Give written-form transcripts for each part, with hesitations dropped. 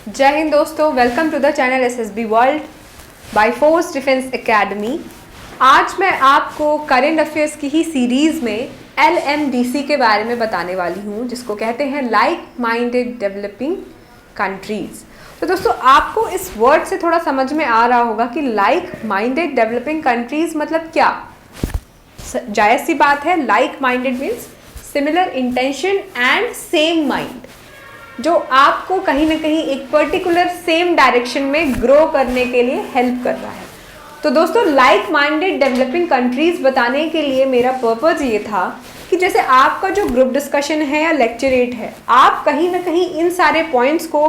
जय हिंद दोस्तों, welcome to the channel SSB world by force defence academy. आज मैं आपको करेंट अफेयर्स की ही सीरीज़ में LMDC के बारे में बताने वाली हूँ, जिसको कहते हैं लाइक माइंडेड डेवलपिंग कंट्रीज़। तो दोस्तों, आपको इस वर्ड से थोड़ा समझ में आ रहा होगा कि लाइक माइंडेड डेवलपिंग कंट्रीज़ मतलब क्या। जायज़ सी बात है, like minded means similar intention and same mind, जो आपको कहीं ना कहीं एक पर्टिकुलर सेम डायरेक्शन में ग्रो करने के लिए हेल्प कर रहा है। तो दोस्तों, लाइक माइंडेड डेवलपिंग कंट्रीज बताने के लिए मेरा पर्पज़ ये था कि जैसे आपका जो ग्रुप डिस्कशन है या लेक्चरेट है, आप कहीं ना कहीं इन सारे पॉइंट्स को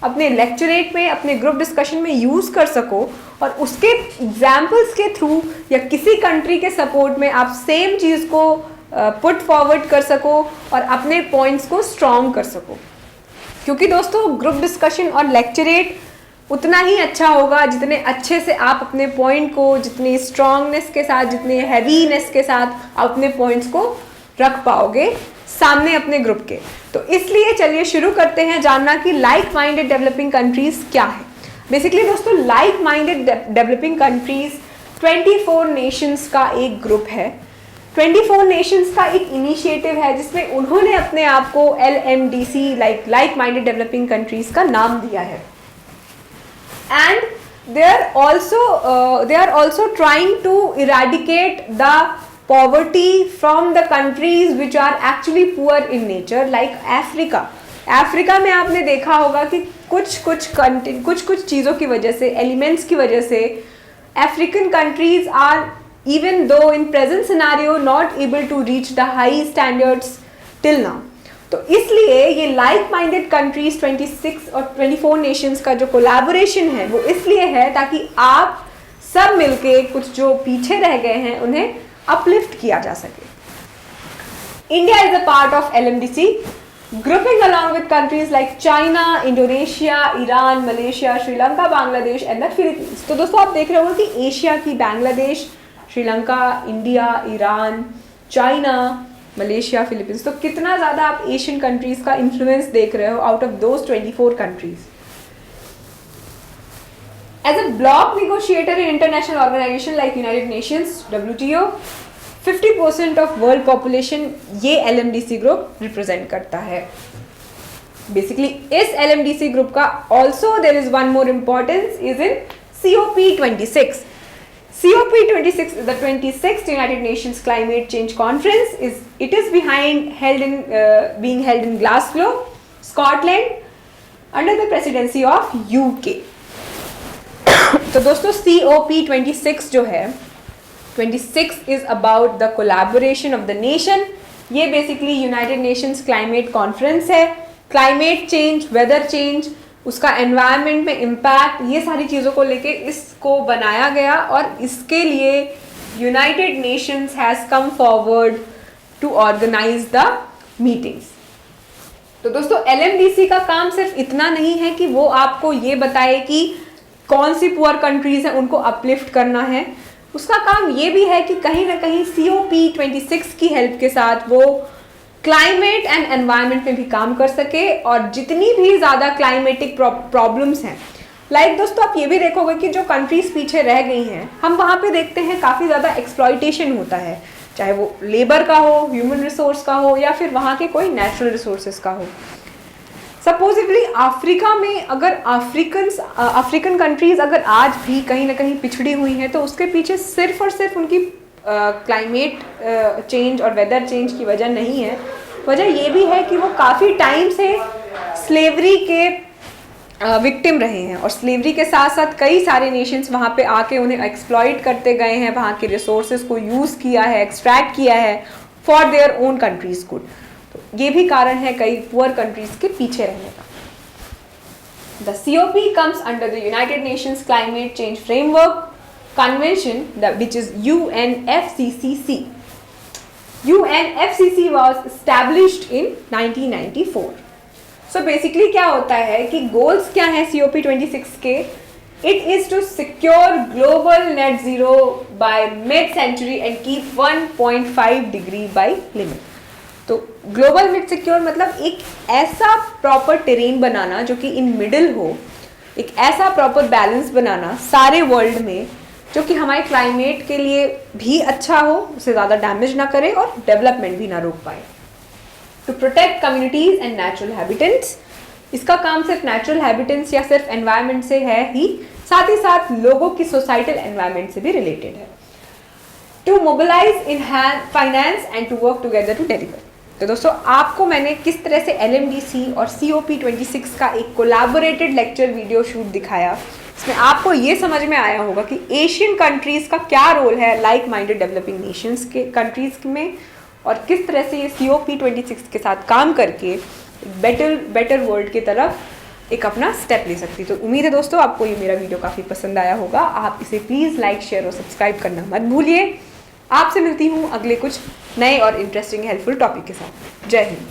अपने लेक्चरेट में, अपने ग्रुप डिस्कशन में यूज़ कर सको और उसके एग्जाम्पल्स के थ्रू या किसी कंट्री के सपोर्ट में आप सेम चीज़ को पुट फॉरवर्ड कर सको और अपने पॉइंट्स को स्ट्रॉन्ग कर सको। क्योंकि दोस्तों, ग्रुप डिस्कशन और लेक्चरेट उतना ही अच्छा होगा जितने अच्छे से आप अपने पॉइंट को, जितनी स्ट्रॉन्गनेस के साथ, जितने हैवीनेस के साथ आप अपने पॉइंट्स को रख पाओगे सामने अपने ग्रुप के। तो इसलिए चलिए शुरू करते हैं जानना कि लाइक माइंडेड डेवलपिंग कंट्रीज क्या है। बेसिकली दोस्तों, like minded developing countries 24 Nations का एक ग्रुप है। 24 नेशंस का एक इनिशिएटिव है जिसमें उन्होंने अपने आप को LMDC like minded developing countries का नाम दिया है। And they are also trying to eradicate the poverty from the countries which are actually poor in nature, like Africa में आपने देखा होगा कि कुछ चीज़ों की वजह से, एलिमेंट्स की वजह से African countries are even though in present scenario not able to reach the high standards till now। तो इसलिए ये लाइक माइंडेड कंट्रीज 26 और 24 नेशंस का जो कोलैबोरेशन है वो इसलिए है ताकि आप सब मिलके कुछ जो पीछे रह गए हैं उन्हें अपलिफ्ट किया जा सके। India is a part of LMDC, grouping along with countries like China, Indonesia, Iran, Malaysia, Sri Lanka, Bangladesh and the Philippines. तो दोस्तों, आप देख रहे हो कि एशिया की Bangladesh, Sri Lanka, India, Iran, China, Malaysia, Philippines, तो कितना ज़्यादा आप एशियन कंट्रीज़ का इन्फ्लुएंस देख रहे हो out of those 24 countries. As a block negotiator in international organisation like United Nations, WTO, 50% of world population ये LMDC ग्रुप रिप्रेजेंट करता है। बेसिकली इस LMDC ग्रुप का also there is one more importance is in COP26। COP26 is the 26th United Nations Climate Change Conference. It is being held in Glasgow, Scotland, under the presidency of UK। तो दोस्तों, COP26 जो है 26 is about the collaboration of the nation। ये basically United Nations climate conference है। Climate change, weather change, उसका environment में impact, ये सारी चीज़ों को लेके इसको बनाया गया और इसके लिए United Nations has come forward to organise the meetings. तो दोस्तों, LMDC का काम सिर्फ इतना नहीं है कि वो आपको ये बताए कि कौन सी पुअर कंट्रीज हैं उनको अपलिफ्ट करना है। उसका काम ये भी है कि कहीं ना कहीं COP26 की हेल्प के साथ वो क्लाइमेट एंड एनवायरनमेंट में भी काम कर सके और जितनी भी ज़्यादा क्लाइमेटिक प्रॉब्लम्स हैं, लाइक दोस्तों, आप ये भी देखोगे कि जो कंट्रीज पीछे रह गई हैं, हम वहाँ पे देखते हैं काफ़ी ज़्यादा एक्सप्लॉइटेशन होता है, चाहे वो लेबर का हो, ह्यूमन रिसोर्स का हो या फिर वहाँ के कोई नेचुरल रिसोर्सेज का हो। सपोजिवली अफ्रीका में अगर अफ्रीकन कंट्रीज अगर आज भी कहीं ना कहीं पिछड़ी हुई हैं, तो उसके पीछे सिर्फ और सिर्फ उनकी क्लाइमेट चेंज और वेदर चेंज की वजह नहीं है। वजह ये भी है कि वो काफ़ी टाइम से स्लेवरी के विक्टिम रहे हैं और स्लेवरी के साथ साथ कई सारे नेशंस वहाँ पे आके उन्हें एक्सप्लॉइट करते गए हैं, वहाँ के रिसोर्सेज को यूज़ किया है, एक्सट्रैक्ट किया है for their own countries good. तो ये भी कारण है कई पुअर कंट्रीज के पीछे रहने का। The COP comes under the United Nations Climate Change Framework Convention, which is UNFCCC. UNFCCC was established in 1994. So basically क्या होता है कि गोल्स क्या हैं COP26 के? It is to secure global net zero by mid-century and keep 1.5 degree by limit। तो global mid secure मतलब एक ऐसा प्रॉपर टेरेन बनाना जो कि इन मिडिल हो, एक ऐसा प्रॉपर बैलेंस बनाना सारे वर्ल्ड में जो कि हमारे क्लाइमेट के लिए भी अच्छा हो, उसे ज़्यादा डैमेज ना करे और डेवलपमेंट भी ना रोक पाए। To protect communities and natural habitants, इसका काम सिर्फ नेचुरल हैबिटेंट्स या सिर्फ एनवायरनमेंट से है ही, साथ ही साथ लोगों की सोसाइटल एनवायरनमेंट से भी रिलेटेड है। To mobilise in finance and to work together to deliver. तो दोस्तों आपको मैंने किस तरह से LMDC और COP26 का एक कोलैबोरेटेड लेक्चर वीडियो शूट दिखाया, इसमें आपको ये समझ में आया होगा कि एशियन कंट्रीज़ का क्या रोल है लाइक माइंडेड डेवलपिंग नेशंस के कंट्रीज़ में, और किस तरह से ये COP26 के साथ काम करके बेटर वर्ल्ड की तरफ एक अपना स्टेप ले सकती। तो उम्मीद है दोस्तों आपको ये मेरा वीडियो काफ़ी पसंद आया होगा। आप इसे प्लीज़ लाइक, शेयर और सब्सक्राइब करना मत भूलिए। आपसे मिलती हूँ अगले कुछ नए और इंटरेस्टिंग हेल्पफुल टॉपिक के साथ। जय हिंद।